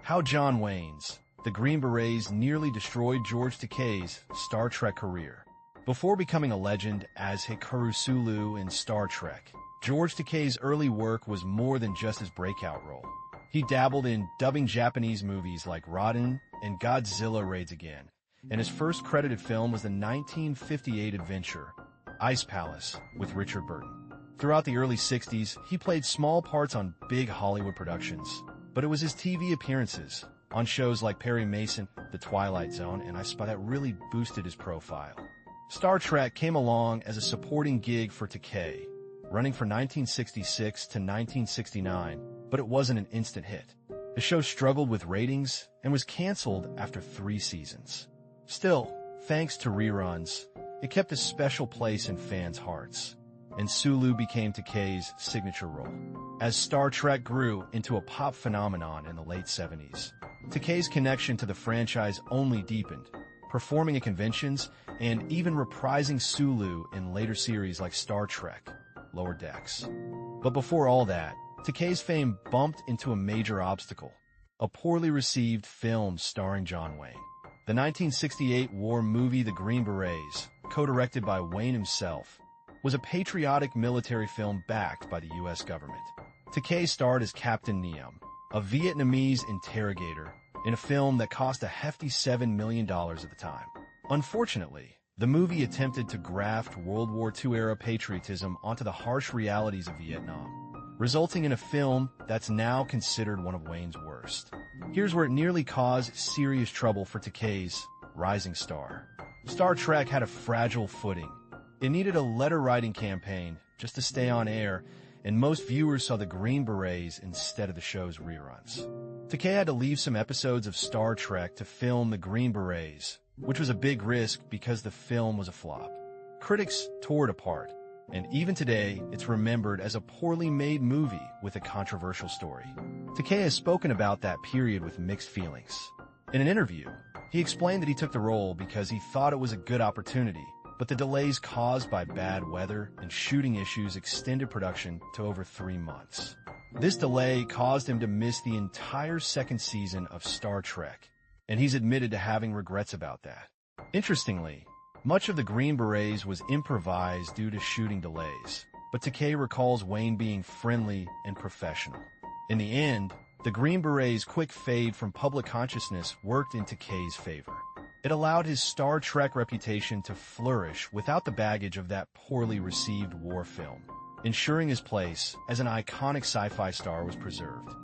How John Wayne's The Green Berets nearly destroyed George Takei's Star Trek career. Before becoming a legend as Hikaru Sulu in Star Trek, George Takei's early work was more than just his breakout role. He dabbled in dubbing Japanese movies like Rodan and Godzilla Raids Again, and his first credited film was the 1958 adventure, Ice Palace, with Richard Burton. Throughout the early 60s, he played small parts on big Hollywood productions, but it was his TV appearances on shows like Perry Mason, The Twilight Zone, and I Spy that really boosted his profile. Star Trek came along as a supporting gig for Takei, running from 1966 to 1969, but it wasn't an instant hit. The show struggled with ratings and was canceled after 3 seasons. Still, thanks to reruns, it kept a special place in fans' hearts, and Sulu became Takei's signature role. As Star Trek grew into a pop phenomenon in the late 70s, Takei's connection to the franchise only deepened, performing at conventions and even reprising Sulu in later series like Star Trek, Lower Decks. But before all that, Takei's fame bumped into a major obstacle, a poorly received film starring John Wayne. The 1968 war movie The Green Berets, co-directed by Wayne himself, was a patriotic military film backed by the U.S. government. Takei starred as Captain Neum, a Vietnamese interrogator, in a film that cost a hefty $7 million at the time. Unfortunately, the movie attempted to graft World War II-era patriotism onto the harsh realities of Vietnam, resulting in a film that's now considered one of Wayne's worst. Here's where it nearly caused serious trouble for Takei's rising star. Star Trek had a fragile footing. It needed a letter-writing campaign just to stay on air, and most viewers saw the Green Berets instead of the show's reruns. Takei had to leave some episodes of Star Trek to film the Green Berets, which was a big risk because the film was a flop. Critics tore it apart, and even today, it's remembered as a poorly made movie with a controversial story. Takei has spoken about that period with mixed feelings. In an interview, he explained that he took the role because he thought it was a good opportunity, but the delays caused by bad weather and shooting issues extended production to over 3 months. This delay caused him to miss the entire second season of Star Trek, and he's admitted to having regrets about that. Interestingly, much of the Green Berets was improvised due to shooting delays, but Takei recalls Wayne being friendly and professional. In the end, the Green Berets' quick fade from public consciousness worked in Takei's favor. It allowed his Star Trek reputation to flourish without the baggage of that poorly received war film, ensuring his place as an iconic sci-fi star was preserved.